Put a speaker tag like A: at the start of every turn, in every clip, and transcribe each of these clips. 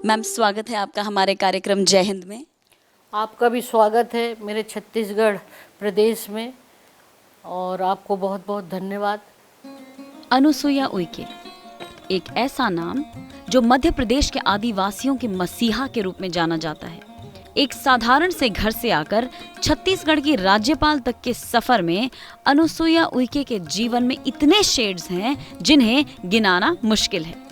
A: Ma'am, स्वागत है आपका हमारे कार्यक्रम जय हिंद में।
B: आपका भी स्वागत है मेरे छत्तीसगढ़ प्रदेश में और आपको बहुत बहुत धन्यवाद।
C: अनुसुईया उइके एक ऐसा नाम जो मध्य प्रदेश के आदिवासियों के मसीहा के रूप में जाना जाता है। एक साधारण से घर से आकर छत्तीसगढ़ की राज्यपाल तक के सफर में अनुसुईया उइके के जीवन में इतने शेड्स हैं जिन्हें गिनाना मुश्किल है।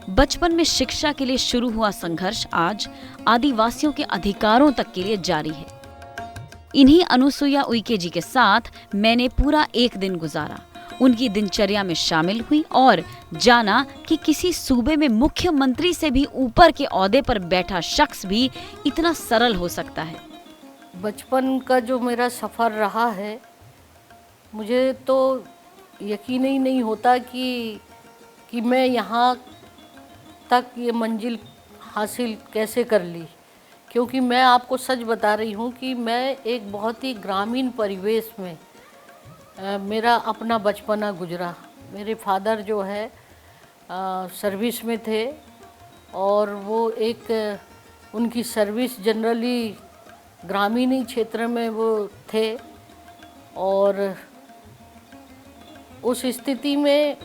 C: बचपन में शिक्षा के लिए शुरू हुआ संघर्ष आज आदिवासियों के अधिकारों तक के लिए जारी है। इन्हीं अनुसुईया उइके जी के साथ मैंने पूरा एक दिन गुजारा, उनकी दिनचर्या में शामिल हुई और जाना कि किसी सूबे में मुख्यमंत्री से भी ऊपर के ओहदे पर बैठा शख्स भी इतना सरल हो सकता है।
B: बचपन का जो मेरा सफ़र रहा है, मुझे तो यकीन ही नहीं होता कि मैं यहाँ तक ये मंजिल हासिल कैसे कर ली, क्योंकि मैं आपको सच बता रही हूँ कि मैं एक बहुत ही ग्रामीण परिवेश में मेरा अपना बचपना गुजरा। मेरे फादर जो है सर्विस में थे और वो उनकी सर्विस जनरली ग्रामीणी क्षेत्र में वो थे और उस स्थिति में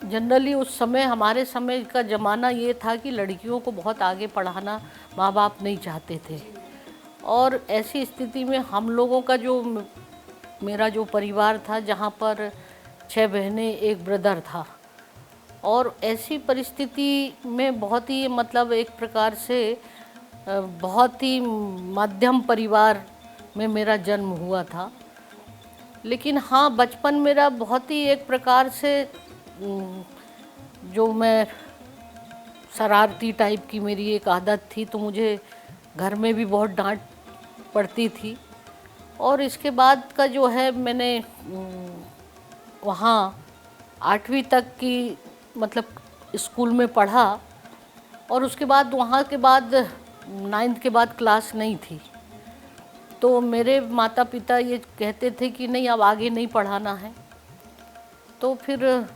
B: जनरली उस समय हमारे समय का ज़माना ये था कि लड़कियों को बहुत आगे पढ़ाना माँ बाप नहीं चाहते थे और ऐसी स्थिति में हम लोगों का मेरा जो परिवार था, जहाँ पर 6 बहनें एक ब्रदर था, और ऐसी परिस्थिति में बहुत ही एक प्रकार से बहुत ही मध्यम परिवार में मेरा जन्म हुआ था। लेकिन हाँ, बचपन मेरा बहुत ही एक प्रकार से जो मैं शरारती टाइप की मेरी एक आदत थी, तो मुझे घर में भी बहुत डांट पड़ती थी। और इसके बाद का जो है, मैंने वहाँ 8वीं तक की स्कूल में पढ़ा और उसके बाद वहाँ के बाद 9th के बाद क्लास नहीं थी, तो मेरे माता पिता ये कहते थे कि नहीं, अब आगे नहीं पढ़ाना है। तो फिर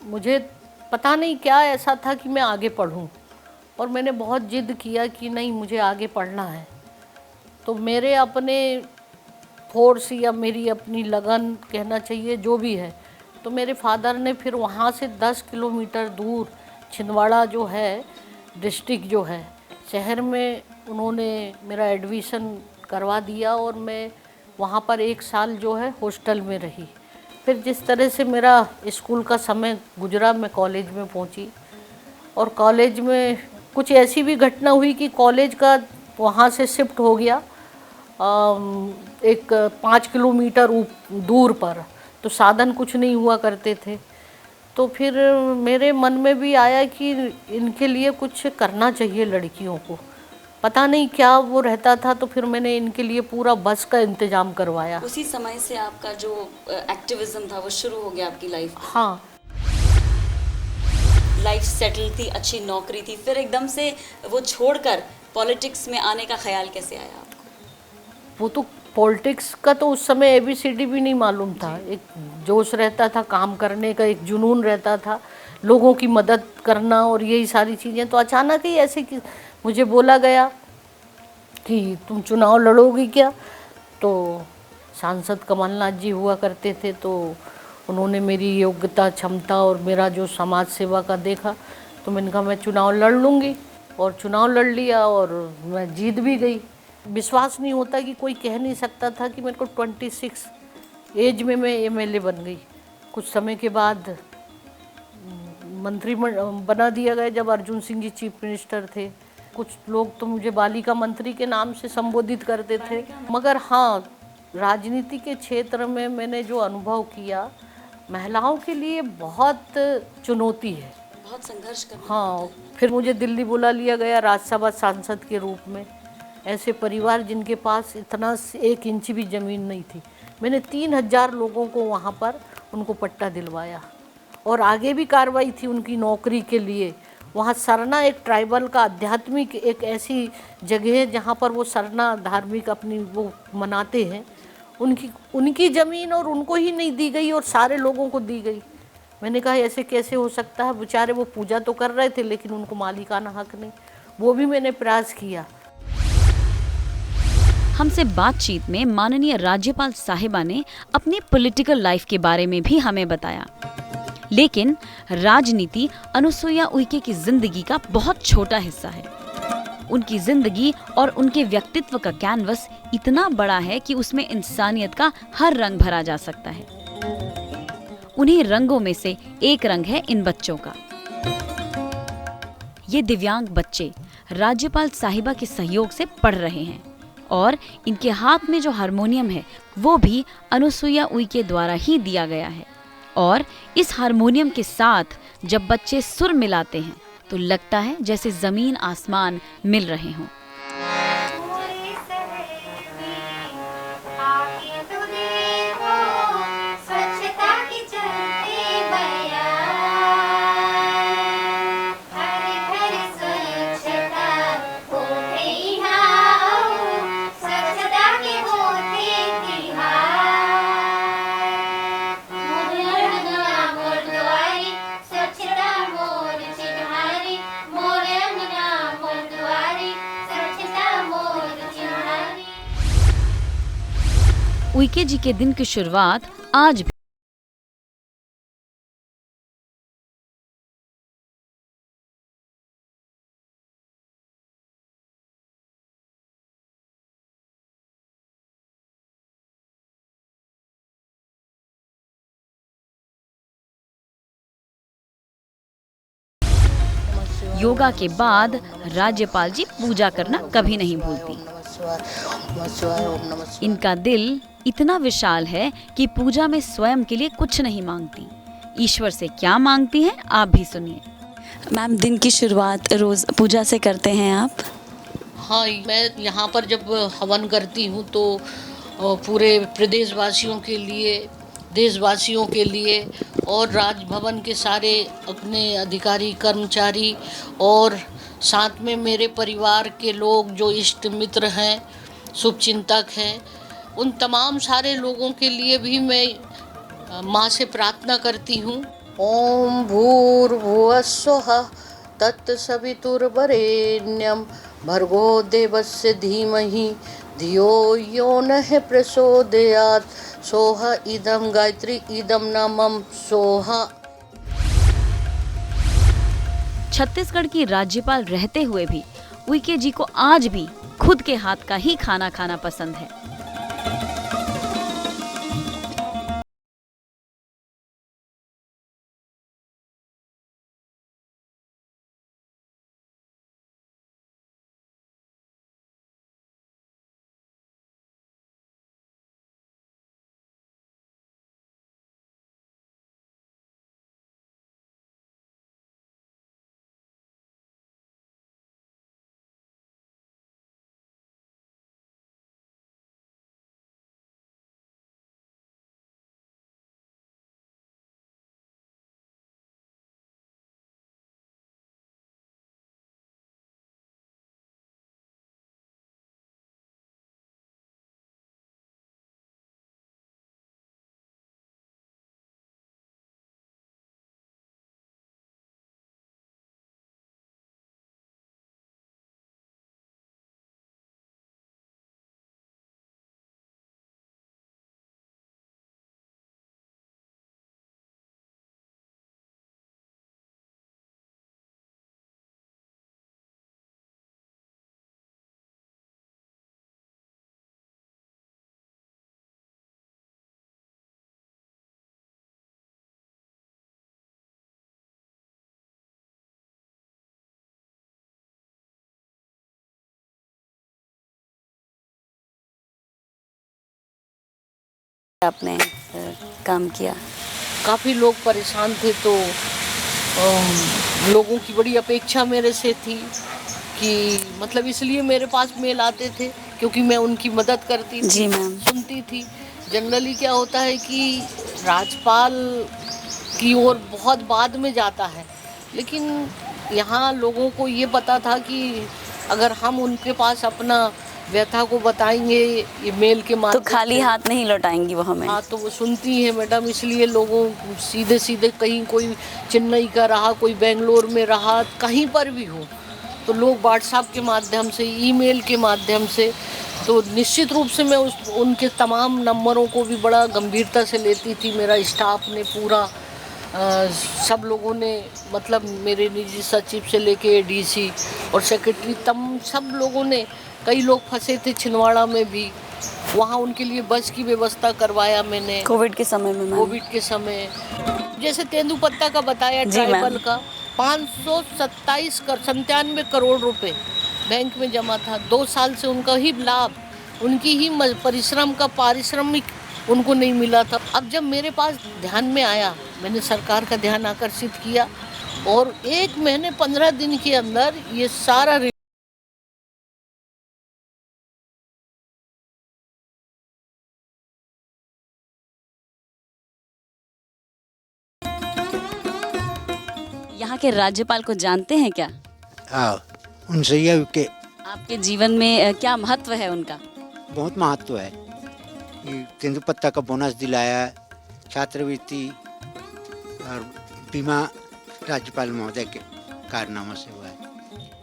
B: मुझे पता नहीं क्या ऐसा था कि मैं आगे पढ़ूं, और मैंने बहुत जिद किया कि नहीं, मुझे आगे पढ़ना है। तो मेरे अपने फोर्स या मेरी अपनी लगन कहना चाहिए, जो भी है, तो मेरे फादर ने फिर वहाँ से 10 किलोमीटर दूर छिंदवाड़ा जो है डिस्ट्रिक्ट जो है शहर में, उन्होंने मेरा एडमिशन करवा दिया और मैं वहाँ पर 1 साल जो है हॉस्टल में रही। फिर जिस तरह से मेरा स्कूल का समय गुजरा, मैं कॉलेज में पहुँची और कॉलेज में कुछ ऐसी भी घटना हुई कि कॉलेज का वहाँ से शिफ्ट हो गया एक 5 किलोमीटर दूर पर, तो साधन कुछ नहीं हुआ करते थे। तो फिर मेरे मन में भी आया कि इनके लिए कुछ करना चाहिए लड़कियों को, पता नहीं क्या वो रहता था। तो फिर मैंने इनके लिए पूरा बस का इंतज़ाम करवाया।
A: उसी समय से आपका जो एक्टिविज्म था वो शुरू हो गया आपकी लाइफ में।
B: हाँ,
A: लाइफ सेटल थी, अच्छी नौकरी थी, फिर एकदम से वो छोड़कर पॉलिटिक्स में आने का ख्याल कैसे आया आपको?
B: वो तो पॉलिटिक्स का तो उस समय ABCD भी नहीं मालूम था। एक जोश रहता था काम करने का, एक जुनून रहता था, लोगों की मदद करना और यही सारी चीज़ें। तो अचानक ही ऐसे कि मुझे बोला गया कि तुम चुनाव लड़ोगी क्या। तो सांसद कमलनाथ जी हुआ करते थे, तो उन्होंने मेरी योग्यता, क्षमता और मेरा जो समाज सेवा का देखा, तो मैंने कहा मैं चुनाव लड़ लूँगी, और चुनाव लड़ लिया और मैं जीत भी गई। विश्वास नहीं होता कि कोई कह नहीं सकता था कि मेरे को 26 एज में मैं MLA बन गई। कुछ समय के बाद मंत्री बना दिया गया जब अर्जुन सिंह जी चीफ मिनिस्टर थे। कुछ लोग तो मुझे बालिका मंत्री के नाम से संबोधित करते थे, मगर हाँ, राजनीति के क्षेत्र में मैंने जो अनुभव किया, महिलाओं के लिए बहुत चुनौती है,
A: बहुत संघर्ष करना।
B: हाँ, फिर मुझे दिल्ली बुला लिया गया राज्यसभा सांसद के रूप में। ऐसे परिवार जिनके पास इतना 1 इंच भी ज़मीन नहीं थी, मैंने 3000 लोगों को वहाँ पर उनको पट्टा दिलवाया और आगे भी कार्रवाई थी उनकी नौकरी के लिए। वहाँ सरना एक ट्राइबल का आध्यात्मिक एक ऐसी जगह है जहाँ पर वो सरना धार्मिक अपनी वो मनाते हैं। उनकी ज़मीन और उनको ही नहीं दी गई और सारे लोगों को दी गई। मैंने कहा ऐसे कैसे हो सकता है, बेचारे वो पूजा तो कर रहे थे लेकिन उनको मालिकाना हक नहीं। वो भी मैंने प्रयास किया।
C: हमसे बातचीत में माननीय राज्यपाल साहिबा ने अपनी पॉलिटिकल लाइफ के बारे में भी हमें बताया, लेकिन राजनीति अनुसुईया उइके की जिंदगी का बहुत छोटा हिस्सा है। उनकी जिंदगी और उनके व्यक्तित्व का कैनवस इतना बड़ा है कि उसमें इंसानियत का हर रंग भरा जा सकता है। उन्हीं रंगों में से एक रंग है इन बच्चों का। ये दिव्यांग बच्चे राज्यपाल साहिबा के सहयोग से पढ़ रहे हैं और इनके हाथ में जो हारमोनियम है वो भी अनुसुईया उइके द्वारा ही दिया गया है। और इस हारमोनियम के साथ जब बच्चे सुर मिलाते हैं तो लगता है जैसे जमीन आसमान मिल रहे हों। उइके जी के दिन की शुरुआत आज भी योगा के बाद राज्यपाल जी पूजा करना कभी नहीं भूलती। इनका दिल इतना विशाल है कि पूजा में स्वयं के लिए कुछ नहीं मांगती। ईश्वर से क्या मांगती हैं आप भी सुनिए।
A: मैम, दिन की शुरुआत रोज पूजा से करते हैं आप?
D: हाँ, मैं यहाँ पर जब हवन करती हूँ तो पूरे प्रदेशवासियों के लिए, देशवासियों के लिए और राजभवन के सारे अपने अधिकारी कर्मचारी और साथ में मेरे परिवार के लोग जो इष्ट मित्र हैं, शुभचिंतक हैं, उन तमाम सारे लोगों के लिए भी मैं माँ से प्रार्थना करती हूँ। ओम भूर्भुवस्सुः तत्सवितुर्वरेण्यं भर्गो देवस्य धीमहि धियो यो नः प्रचोदयात् सोह इदं गायत्री इदं नामं सोह।
C: छत्तीसगढ़ की राज्यपाल रहते हुए भी उइके जी को आज भी खुद के हाथ का ही खाना खाना पसंद है।
A: आपने काम किया?
D: काफ़ी लोग परेशान थे तो लोगों की बड़ी अपेक्षा मेरे से थी कि मतलब इसलिए मेरे पास मेल आते थे क्योंकि मैं उनकी मदद करती थी।
A: जी मैम।
D: सुनती थी। जनरली क्या होता है कि राजपाल की ओर बहुत बाद में जाता है, लेकिन यहाँ लोगों को ये पता था कि अगर हम उनके पास अपना व्यथा को बताएंगे ये मेल के माध्यम
A: तो खाली हाथ नहीं लौटाएंगी वो हमें।
D: हाँ, तो वो सुनती है मैडम, इसलिए लोगों सीधे सीधे कहीं कोई चेन्नई का रहा, कोई बेंगलोर में रहा, कहीं पर भी हो तो
B: तो लोग व्हाट्सएप के माध्यम से, ईमेल के माध्यम से, तो निश्चित रूप से मैं उनके तमाम नंबरों को भी बड़ा गंभीरता से लेती थी। मेरा स्टाफ ने पूरा सब लोगों ने, मतलब मेरे निजी सचिव से लेके डीसी और सेक्रेटरी, सब लोगों ने, कई लोग फंसे थे छिंदवाड़ा में भी, वहाँ उनके लिए बस की व्यवस्था करवाया मैंने
A: कोविड के समय में मैम।
B: कोविड के समय। जैसे तेंदुपत्ता का बताया,
A: जी मैम।
B: ट्राइबल का 597 करोड़ रुपए बैंक में जमा था। 2 साल से उनका ही लाभ, उनकी ही परिश्रम का पारिश्रमिक उनको नहीं मिला था। अब जब मेरे पास ध्यान में आया, मैंने सरकार का ध्यान आकर्षित किया और 1 महीने 15 दिन के अंदर ये सारा
A: यहाँ के राज्यपाल को जानते हैं क्या?
E: हाँ, उनसे यह के
A: आपके जीवन में क्या महत्व है उनका?
E: बहुत महत्व है। ये तेंदुपत्ता का बोनस दिलाया, छात्रवृत्ति और बीमा राज्यपाल महोदय के कारनामों से हुआ है।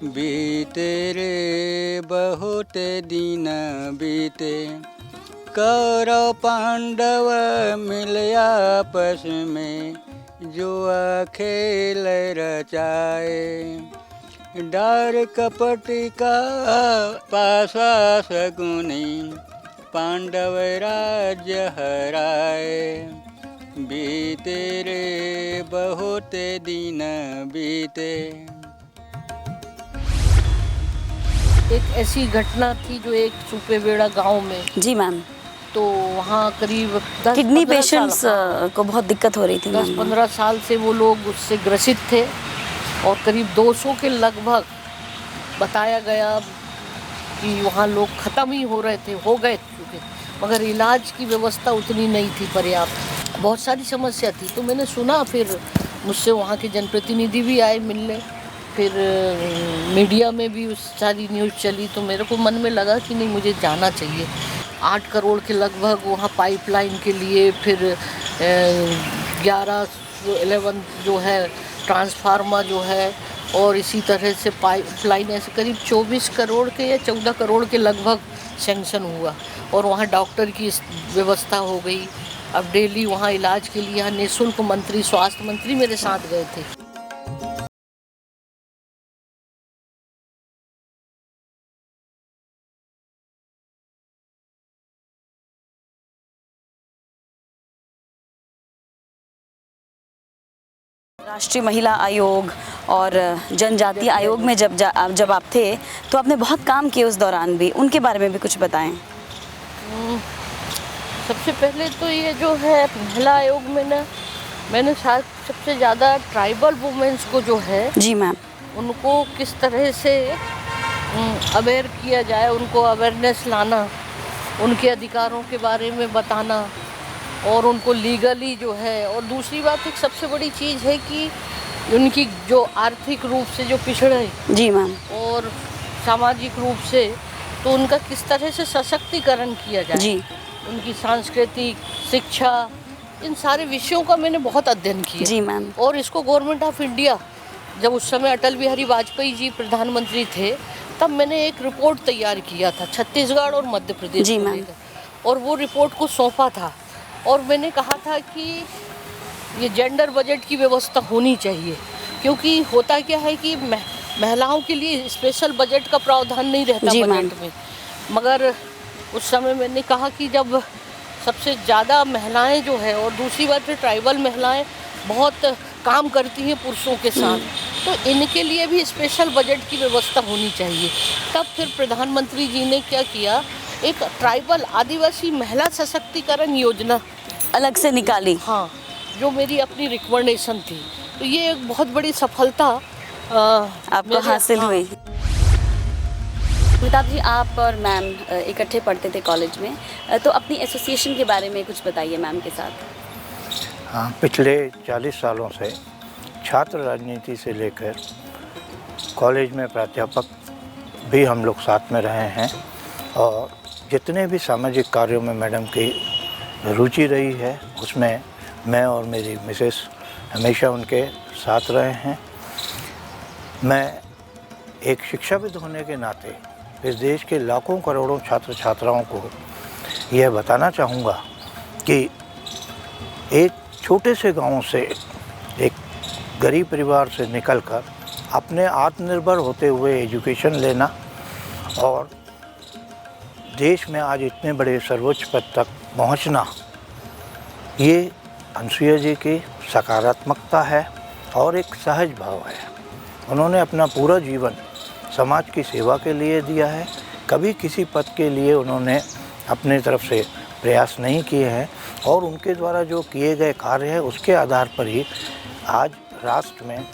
F: बीते रे बहुत दिन बीते, कौरव पांडव मिले आपस में, जो खेल रचाए, डार कपट का पासा सगुनी, पांडव राज्य हराए। बीते रे बहुत दिन बीते।
B: एक ऐसी घटना थी जो एक सुपेबेड़ा गांव में,
A: जी मैम।
B: तो वहाँ करीब 10
A: किडनी
B: 15
A: पेशेंट्स
B: साल,
A: को बहुत दिक्कत हो रही थी मैम।
B: 10-15 साल से वो लोग उससे ग्रसित थे और करीब 200 के लगभग बताया गया कि वहाँ लोग ख़त्म ही हो रहे थे, हो गए चुके, मगर इलाज की व्यवस्था उतनी नहीं थी पर्याप्त। बहुत सारी समस्या थी। तो मैंने सुना, फिर मुझसे वहाँ के जनप्रतिनिधि भी आए मिलने, फिर मीडिया में भी उस सारी न्यूज़ चली, तो मेरे को मन में लगा कि नहीं, मुझे जाना चाहिए। 8 करोड़ के लगभग वहाँ पाइपलाइन के लिए, फिर 11 जो है ट्रांसफार्मर जो है, और इसी तरह से पाइपलाइन ऐसे करीब 24 करोड़ के या 14 करोड़ के लगभग सैंक्शन हुआ। और वहाँ डॉक्टर की व्यवस्था हो गई। अब डेली वहाँ इलाज के लिए यहाँ निःशुल्क मंत्री, स्वास्थ्य मंत्री मेरे साथ गए थे।
A: राष्ट्रीय महिला आयोग और जनजातीय आयोग में जब आप थे तो आपने बहुत काम किए उस दौरान भी, उनके बारे में भी कुछ बताएं।
B: सबसे पहले तो ये जो है महिला आयोग में ना, मैंने शायद सबसे ज़्यादा ट्राइबल वुमेन्स को जो है,
A: जी मैम,
B: उनको किस तरह से अवेयर किया जाए, उनको अवेयरनेस लाना, उनके अधिकारों के बारे में बताना और उनको लीगली जो है। और दूसरी बात, एक सबसे बड़ी चीज़ है कि उनकी जो आर्थिक रूप से जो पिछड़े, जी मैम, और सामाजिक रूप से, तो उनका किस तरह से सशक्तिकरण किया जाए, जी, उनकी सांस्कृतिक, शिक्षा, इन सारे विषयों का मैंने बहुत अध्ययन किया, जी मैम। और इसको गवर्नमेंट ऑफ इंडिया, जब उस समय अटल बिहारी वाजपेयी जी प्रधानमंत्री थे, तब मैंने एक रिपोर्ट तैयार किया था छत्तीसगढ़ और मध्य प्रदेश, जी मैम, और वो रिपोर्ट को सौंपा था। और मैंने कहा था कि ये जेंडर बजट की व्यवस्था होनी चाहिए, क्योंकि होता क्या है कि महिलाओं के लिए स्पेशल बजट का प्रावधान नहीं रहता बजट में। मगर उस समय मैंने कहा कि जब सबसे ज़्यादा महिलाएं जो है, और दूसरी बात है ट्राइबल महिलाएं बहुत काम करती हैं पुरुषों के साथ, तो इनके लिए भी स्पेशल बजट की व्यवस्था होनी चाहिए। तब फिर प्रधानमंत्री जी ने क्या किया, एक ट्राइबल आदिवासी महिला सशक्तिकरण योजना
A: अलग से निकाली,
B: हाँ, जो मेरी अपनी रिकमेंडेशन थी। तो ये एक बहुत बड़ी सफलता
A: आपको हासिल हुई। अमिताभ जी, आप और मैम इकट्ठे पढ़ते थे कॉलेज में, तो अपनी एसोसिएशन के बारे में कुछ बताइए मैम के साथ।
G: हाँ, पिछले 40 सालों से छात्र राजनीति से लेकर कॉलेज में प्राध्यापक भी हम लोग साथ में रहे हैं, और जितने भी सामाजिक कार्यों में मैडम की रुचि रही है, उसमें मैं और मेरी मिसेस हमेशा उनके साथ रहे हैं। मैं एक शिक्षाविद होने के नाते इस देश के लाखों करोड़ों छात्र छात्राओं को यह बताना चाहूँगा कि एक छोटे से गांव से, एक गरीब परिवार से निकलकर अपने आत्मनिर्भर होते हुए एजुकेशन लेना और देश में आज इतने बड़े सर्वोच्च पद तक पहुंचना, ये अनुसुईया जी की सकारात्मकता है और एक सहज भाव है। उन्होंने अपना पूरा जीवन समाज की सेवा के लिए दिया है, कभी किसी पद के लिए उन्होंने अपने तरफ से प्रयास नहीं किए हैं और उनके द्वारा जो किए गए कार्य है उसके आधार पर ही आज राष्ट्र में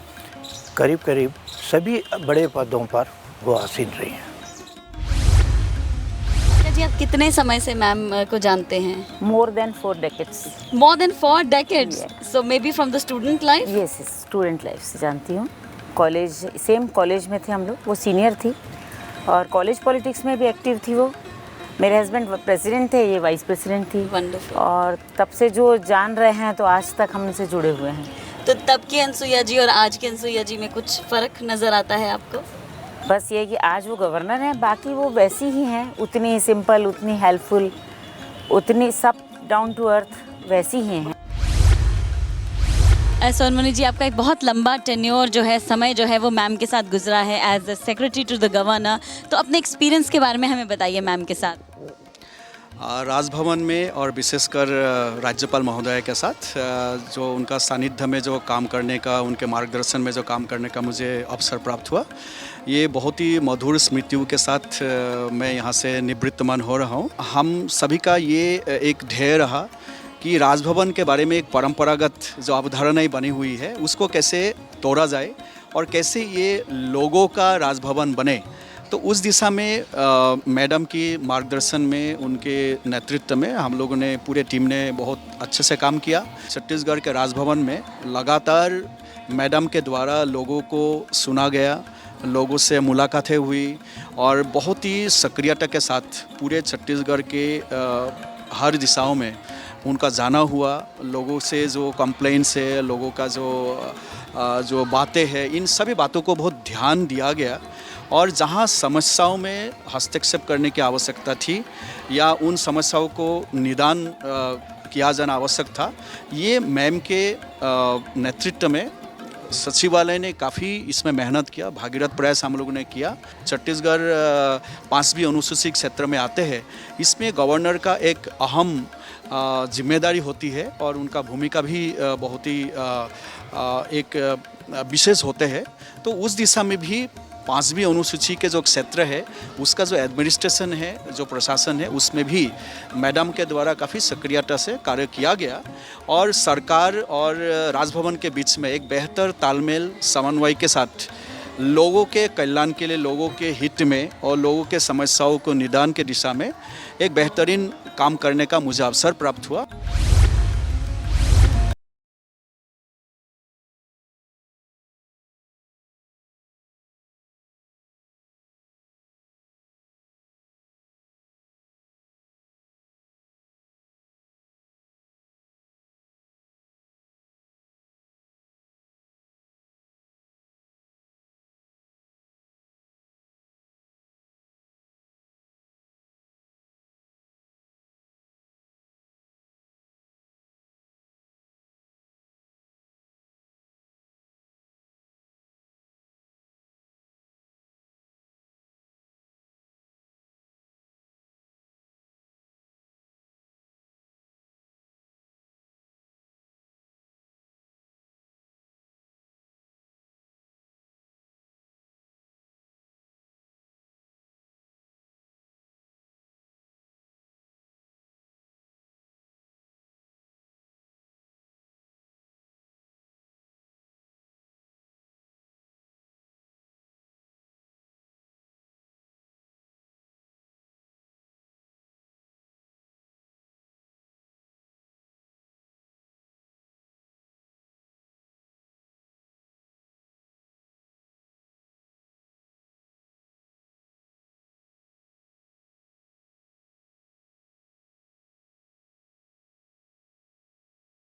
G: करीब करीब सभी बड़े पदों पर वो आसीन रही हैं।
A: जी, आप कितने समय से मैम को जानते हैं?
H: More than 4 decades.
A: More than 4 decades. So maybe from the student life?
H: Yes, student life से जानती हूँ। कॉलेज, सेम कॉलेज में थे हम लोग, वो सीनियर थी और कॉलेज पॉलिटिक्स में भी एक्टिव थी वो। मेरे हस्बैंड प्रेसिडेंट थे, ये वाइस प्रेसिडेंट थी।
A: Wonderful.
H: और तब से जो जान रहे हैं तो आज तक हम उनसे जुड़े हुए हैं।
A: तो तब की अनुसुईया जी और आज की अनुसुईया जी में कुछ फ़र्क नज़र आता है आपको?
H: बस ये कि आज वो गवर्नर हैं, बाकी वो वैसी ही हैं, उतनी सिंपल, उतनी हेल्पफुल, उतनी सब डाउन टू अर्थ वैसी ही हैं।
A: सोनमणि जी, आपका एक बहुत लंबा टेन्योर जो है, समय जो है वो मैम के साथ गुजरा है as a secretary to the governor. तो अपने एक्सपीरियंस के बारे में हमें बताइए मैम के साथ।
I: राजभवन में और विशेषकर राज्यपाल महोदय के साथ जो उनका सानिध्य में जो काम करने का, उनके मार्गदर्शन में जो काम करने का मुझे अवसर प्राप्त हुआ, ये बहुत ही मधुर स्मृतियों के साथ मैं यहाँ से निवृत्तमान हो रहा हूँ। हम सभी का ये एक ध्येय रहा कि राजभवन के बारे में एक परंपरागत जो अवधारणाएं बनी हुई है उसको कैसे तोड़ा जाए और कैसे ये लोगों का राजभवन बने। तो उस दिशा में मैडम की मार्गदर्शन में, उनके नेतृत्व में हम लोगों ने, पूरे टीम ने बहुत अच्छे से काम किया। छत्तीसगढ़ के राजभवन में लगातार मैडम के द्वारा लोगों को सुना गया, लोगों से मुलाकातें हुई और बहुत ही सक्रियता के साथ पूरे छत्तीसगढ़ के हर दिशाओं में उनका जाना हुआ। लोगों से जो कंप्लेंट्स है, लोगों का जो बातें हैं, इन सभी बातों को बहुत ध्यान दिया गया और जहां समस्याओं में हस्तक्षेप करने की आवश्यकता थी या उन समस्याओं को निदान किया जाना आवश्यक था, ये मैम के नेतृत्व में सचिवालय ने काफ़ी इसमें मेहनत किया, भागीरथ प्रयास हम लोगों ने किया। छत्तीसगढ़ 5वीं अनुसूचित क्षेत्र में आते हैं, इसमें गवर्नर का एक अहम जिम्मेदारी होती है और उनका भूमिका भी बहुत ही एक विशेष होते हैं। तो उस दिशा में भी 5वीं अनुसूची के जो क्षेत्र है उसका जो एडमिनिस्ट्रेशन है, जो प्रशासन है, उसमें भी मैडम के द्वारा काफ़ी सक्रियता से कार्य किया गया और सरकार और राजभवन के बीच में एक बेहतर तालमेल, समन्वय के साथ लोगों के कल्याण के लिए, लोगों के हित में और लोगों के समस्याओं को निदान के दिशा में एक बेहतरीन काम करने का मुझे अवसर प्राप्त हुआ।